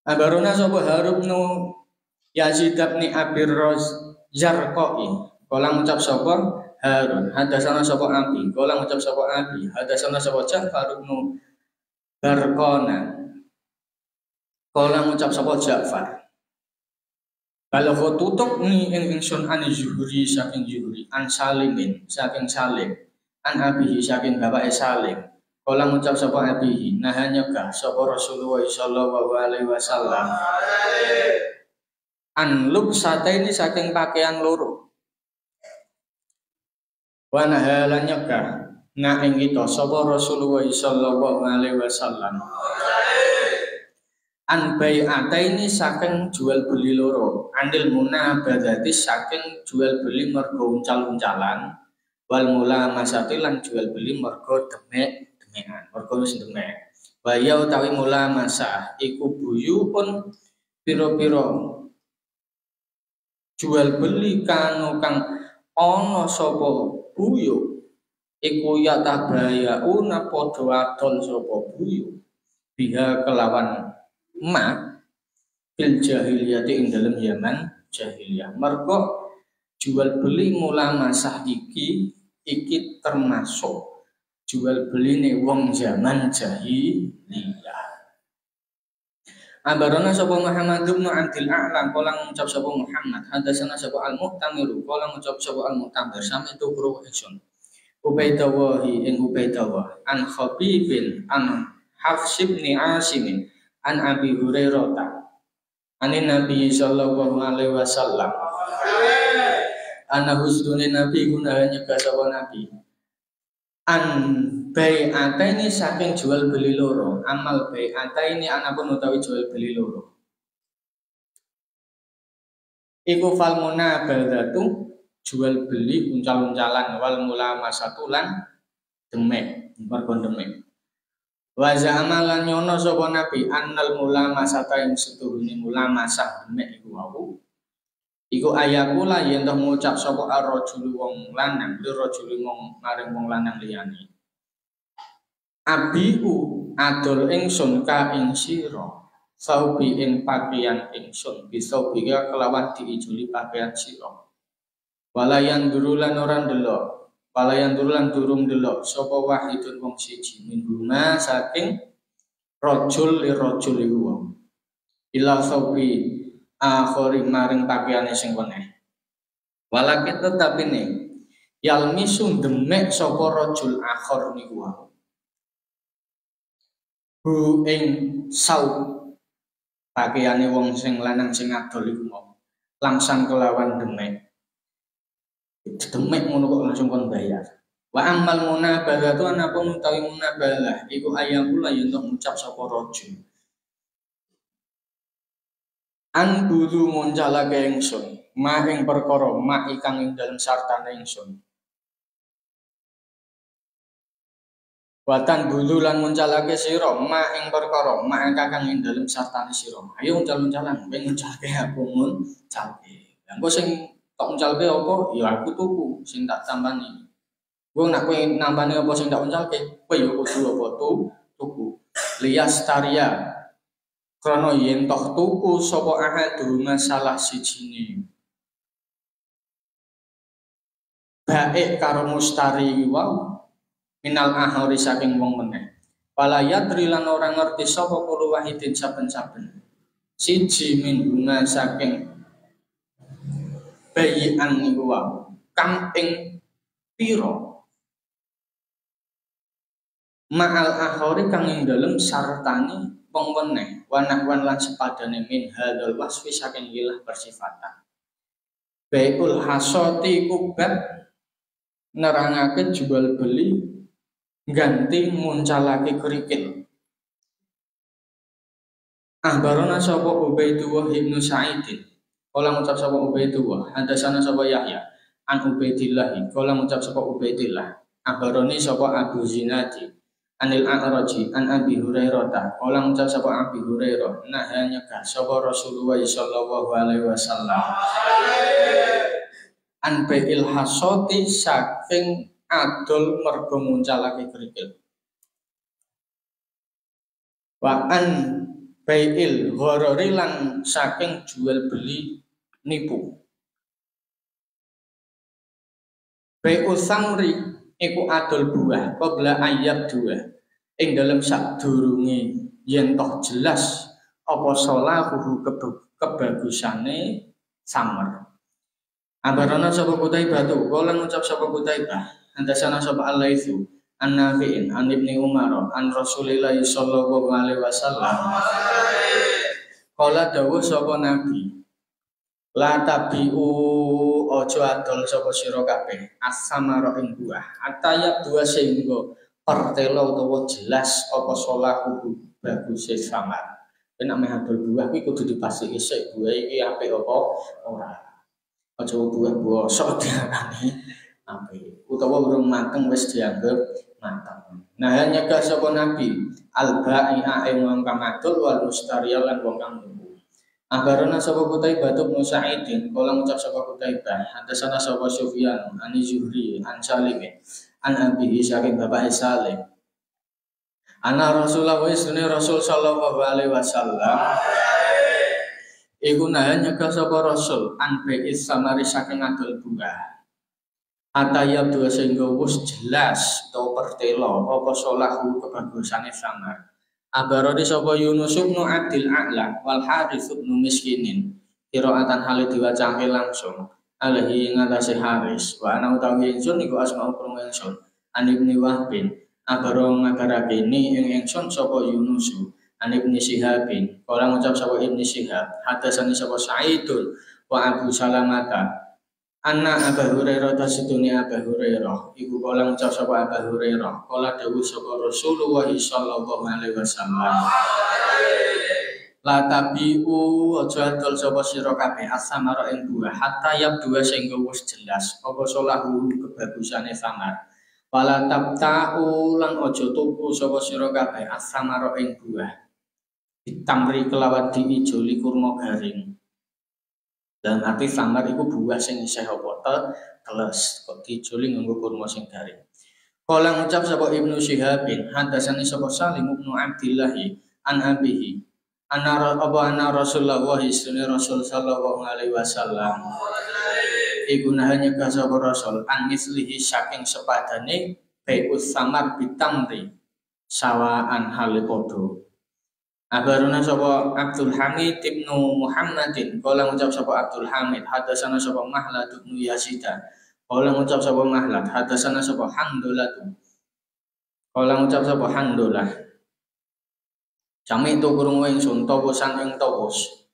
Abaruna sapa Harubnu Yazid bin Abir Zarqai. Kala ngucap sapa Harun, hadatsana sapa Abi. Kala ngucap sapa Abi, hadatsana sapa Ja'far bin Barqana. Kala ngucap sapa Ja'far. Kalau tutup ni ingsun an Zuhri saking Zuhri, an Salimin saking Salim, an Abi saking bapake Salim. Kala ngucap sapa abihi nahanya ka sapa Rasulullah sallallahu alaihi wasallam an lubsataini saking pakaian loro wa nahalanya ka na ing kita sapa Rasulullah sallallahu alaihi wasallam an bai'ataini saking jual beli loro andil munabadzati saking jual beli mergo uncal-uncalan wal mulamasati lan jual beli mergo demek mergo wis demek. Waya utawi mula masa iku buyu pun pira-pira jual beli kang ana sapa buyu iku ya tabayauna padha adol sapa buyu biha kelawan ma fil jahiliyati ing dalem zaman jahiliyah. Mergo jual beli mula masa iki termasuk jual beli nih wong zaman jahiliyah. Abarana sapa Muhammad bin Abdul A'la kala ngucap sapa Muhammad hadatsana sapa Al-Mu'tamir kala ngucap sapa Al-Mu'tamir sami itu kru ingsun Ubaidawah ing Ubaidawah an Khabibin an Hafs bin Asim an Abi Hurairah anin Nabi sallallahu alaihi wasallam ana husnul nabi gunanya kasaba nabi an bai'ataini saking jual beli loro amal bai'ataini anapun utawi jual beli loro iku fal munabadzatu jual beli uncal-uncalan wal mulamasatu lan demek mergo demek wa za'amalan nyono sapa nabi annal mulamasata ing setuhune mulamasah demek iku wau iku ayakula yen toh ngucap sapa ar-rajulu wong lanang li rajuli wong maring wong lanang liyane abiu adol ingsun ka ing sira saubi ing pakaian ingsun bisa biga kelawan diijuli pakaian sira walayan durulan orang delok walayan durulan durung delok sapa wahidun wong siji mingguna saking rajul li rajul iku wong ila saubi akhori maring pakaiane sing weneh walakin tetapi ne yalmisun demek sapa rajul akhor niku wau hu ing sau pakaiane wong sing lanang sing adol iku mau langsung kelawan demek ngono kok langsung kon bayar wa amal munabadzatu anapun utawi munabalah iku ayakula yen tok ngucap sapa rajul an bulu muncalake ingsun ma ing perkara ma ikang ing dalem sartane ingsun watan bulu lan muncalake sira ma ing perkara ma kakang ing dalem sartane sira ayo uncal-uncalan ben nguncalke aku muncalke engko sing tak uncalke apa ya aku tuku sing tak tambani gua nak kowe nambani apa sing tak uncalke kowe ya kudu apa tuku lias taria krana yen toh tuku sapa ahadu masalah sijine baik karo mustari wau minal ahori saking wong meneh palayat rilan orang ngerti sapa kulo wahidin saben-saben siji min bunga saking bayian niku wau kang ing pira ma'al ahori kang ing dalem sartane wong meneh wanahwan lan sepadane min hadzal wasfi saking ilah bersifatan baiul hasati kubab nerangake jual beli ganti muncalake kerikil ahbarona sapa Ubaidullah ibnu Sa'idin kala ngucap sapa Ubaidullah hadasana sapa Yahya an Ubaidillah kala ngucap sapa Ubaidillah ahbaroni sapa Abu Zinadi anil A'raji an Abi Hurairah kala ngucap sapa Abi Hurairah nahanya ka sapa Rasulullah sallallahu alaihi wasallam an bai'il hasati saking adol mergo muncalake kerikil wa an bai'il gharari lan saking jual beli nipu bai'u samri iku adol buah qabla ayat dua ing dalam sadurunge yen toh jelas apa salahu kebagusane samar ambarana sapa Qutaibah kala ngucap sapa Qutaibah andasana sapa Al-Laitsu an-Nafi'in an Ibnu Umar an Rasulillah sallallahu alaihi wasallam kala dawuh sapa Nabi la tabiu ojo adol sapa sira kabeh as-samara ing buah atayab dua sehingga pertelo utawa jelas apa salahu baguse samar nek meh adol buah kuwi kudu dipasiki sik buah iki apik apa ora aja buah sok diarani apik utawa urung mateng wis dianggap mateng nah hanya ka sapa nabi al-ba'i'a ing wong kang adol wal mustariya lan wong kang nuku abarana sapa Qutaibah bin Sa'idin kala ngucap sapa Qutaibah hadasana sapa Sufyan an Zuhri an Salim an Abi saking bapak Salim ana Rasulullah sunne Rasul sallallahu alaihi wasallam iku nahanya ka sapa Rasul an bai'is samari saking adol buah atayab dua sehingga wis jelas atau pertelo apa salahu kebagusane samar abarodi sapa Yunus bin Abdul A'la wal Harits bin Miskinin qiraatan hale diwacake langsung alaihi ngatasi Haris wa ana utawi ingsun iku asmaul ingsun an Ibni Wahbin abarong ngabarake ni ing ingsun sapa Yunusu an Ibni Shihabin kala ngucap sapa Ibni Shihab hadasani sapa Sa'idun wa Abu Salamata anna Abu Hurairah tasiduni Abu Hurairah iku kala ngucap sapa Abu Hurairah kala dawuh sapa Rasulullah sallallahu alaihi wasallam la tabiu aja adol sapa sira kabeh asamara ing buah hatta yab dua sehingga wis jelas apa salahu kebagusane samar wala tabta'u lan aja tuku sapa sira kabeh asamara ing buah ditamri kelawan diijoli kurma garing dan arti samar iku buah sing isih apa teles kok diijoli nganggo kurma sing garing kala ngucap sapa Ibnu Syihabin hadasani sapa Salim bin Abdillah an abihi Ana Rasulullah istri Rasul sallallahu alaihi wasallam iku nahanya ka sapa Rasul an mislihi saking sepadane bai'us samar bitamri sawaan hale padha abaruna sapa Abdul Hamid ibnu Muhammadin kala ngucap sapa Abdul Hamid hadasana sapa Mahlad ibnu Yazida kala ngucap sapa Mahlad hadasana sapa Hamdulah kala ngucap sapa Hamdulah sami tu kurung ingsun tawasan ing tawas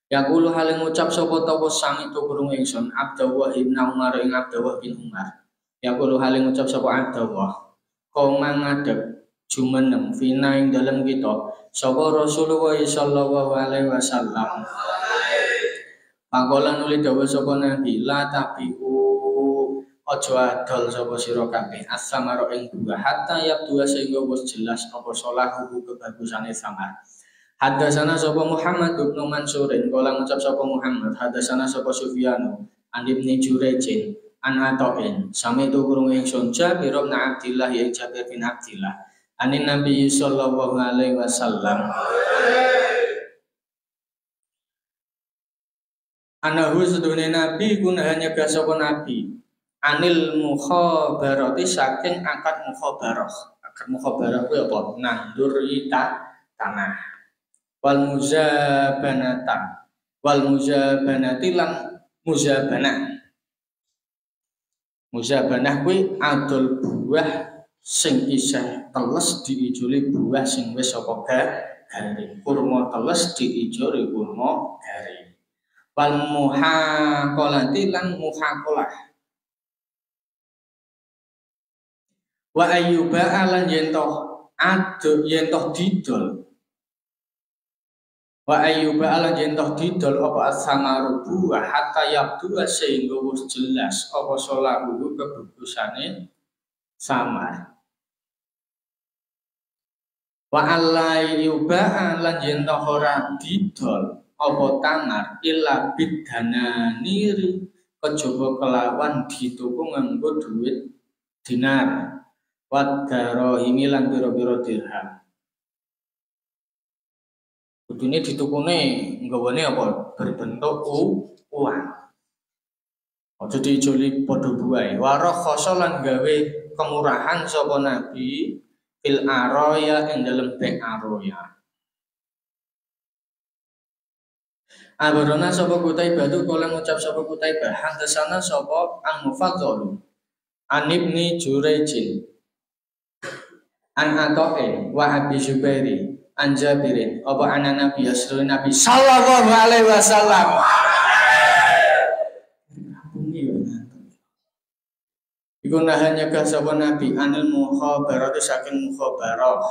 yaqulu hale ngucap sapa tawas sami tu kurung ingsun Abdullah bin Umar ing Abdullah bin Umar yaqulu hale ngucap sapa Abdullah kau mangadeg jumenem fina ing dalem kita sapa Rasulullah sallallahu alaihi wasallam pakola nuli dawuh sapa Nabi la tabiu aja adol sapa sira kabeh as-samara ing buah hatta yab dua sehingga wis jelas apa salahu kebagusane samar hadasana sapa Muhammad bin Mansur kala ngucap sapa Muhammad hadasana sapa Sufyan an Ibni Jurayj an Ata'in sami tu kurung ingsun Jabir bin Abdillah ya Jabir bin Abdillah anin Nabi sallallahu alaihi wasallam anahu sedune Nabi guna hanya sapa Nabi anil mukhabarati saking akad mukhabarah. Akad mukhabarah itu apa? Nandur tanah. Wal muzabanata. Wal muzabanati lan muzabanah. Muzabanah kuwi adol buah sing isih teles diijoli buah sing wis apa garing. Kurma teles diijoli kurma garing. Wal muhaqalati lan muhaqalah. Wa ayyuba lan yentoh aduk yentoh didol wa ayyuba lan yentoh didol apa asamaru buah hatta yabdu sehingga wis jelas apa salahu kebagusane samar wa ayyuba lan yentoh ora didol apa tamar illa bidananiri kejaba kelawan dituku nganggo duit dinar wadaro himilan biro-biro dirham. Kudune ditukune nggawane apa? Berbentuk uang. Aja diijoli padha buahe. Warah khosolan gawe kemurahan sapa Nabi fil aroya ing dalem bek aroya. Abarona sapa Qutaibah tu kala ngucap sapa Qutaibah hadasana sapa Al-Mufaddal an Ibni Jurayj an Ata'in wa Abi Zubairi an Jabirin apa ana Nabi Nabi sallallahu alaihi wasallam iku nahanya ka sapa Nabi anil mukhabarati saking mukhabarah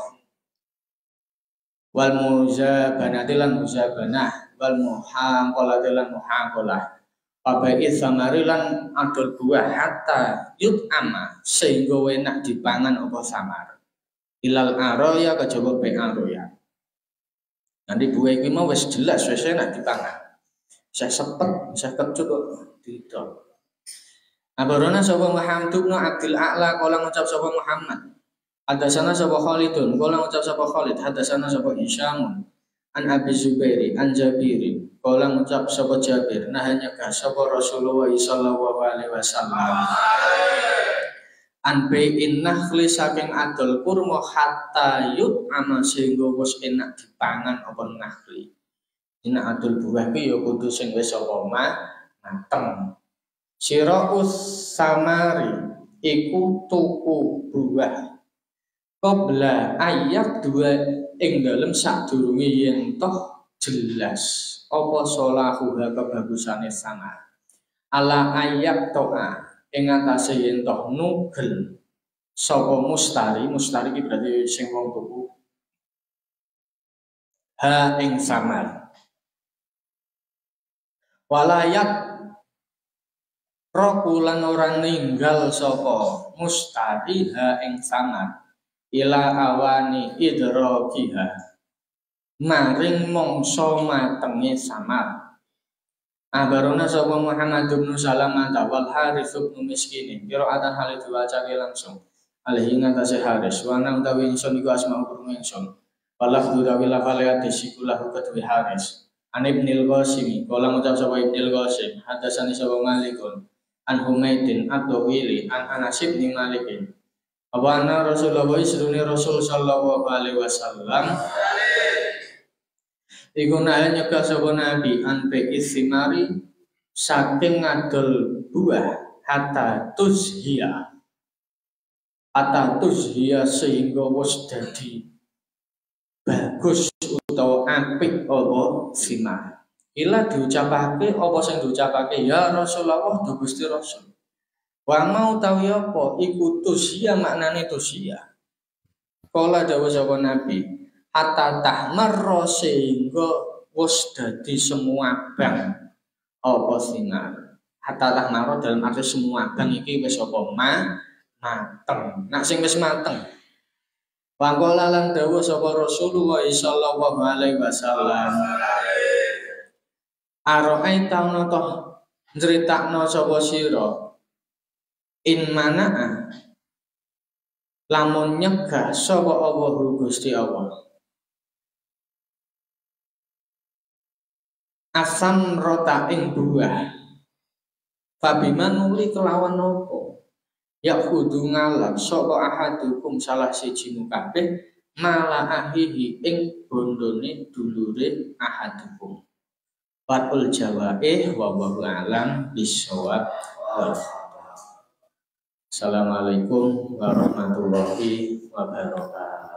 wal muzabanati lan muzabanah wal muhaqalati lan muhaqalah abai samari lan adol buah hatta yut'ama sehingga enak dipangan apa samar ilal aroya kejaba be aroya nanti buah iki mau wis jelas wis enak dipangan saya sepet saya kecut tidak abarona sapa Muhammad bin Abdul A'la kala ngucap sapa Muhammad hadasana sapa Khalidun kala ngucap sapa Khalid hadasana sapa Hisyam an Abi Zubairi an Jabiri kala ngucap sapa Jabir nahanya ka sapa Rasulullah sallallahu alaihi wasallam an bai'in nakhli saking adol kurma hatta yut ama sehingga wis enak dipangan apa nakhli. Dina adol buah ki ya kudu sing wis apa mateng. Siraus samari iku tuku buah qabla ayat dua ing dalem sadurunge yen toh jelas apa salahuha kebagusane sama ala ayat toa ing atase yen toh nugel sapa mustari iki berarti sing wong tuku ha ing samar walayat rokulan orang ninggal sapa mustari ha ing samar ila awani idrokiha maring mongso matenge samar. Abarona sapa Muhammad bin Salamah wal Harits bin Miskin qira'atan hal diwacake langsung alaihi ngatasi Haris wa nang tawi ingsun iku asma kurung ingsun walaf durawi lafale disikulah kedue Haris an Ibnul Qasim kala ngucap sapa Ibnul Qasim hadasani sapa Malikun an Humaidin at-Tawili an Anas bin Malikin Awana Rasulullah isrune Rasul sallallahu alaihi wasallam iku naya nyegah sapa Nabi anpe isimari saking ngadol buah hatta tuzhiya sehingga wis dadi bagus utawa apik apa simar ila diucapake apa sing diucapake ya Rasulullah do Gusti Rasul wa mau tawi apa iku tusia maknane tusia kala dawuh sapa Nabi hatta tahmarra sehingga wis dadi semua bang apa sinar hatta tahmarra dalam arti semua bang iki wis apa mateng nak sing wis mateng wa qala lan dawuh sapa Rasulullah sallallahu alaihi wasallam araita toh njritakno sapa sira in mana lamun nyegah sapa Allah Gusti Allah asam rota ing buah fabiman nuli kelawan apa ya kudu ngalap sapa ahadukum salah siji kabeh mala ahihi ing bondone dulure ahadukum fatul jawaih wa wallahu alam bisawab. Assalamualaikum warahmatullahi wabarakatuh.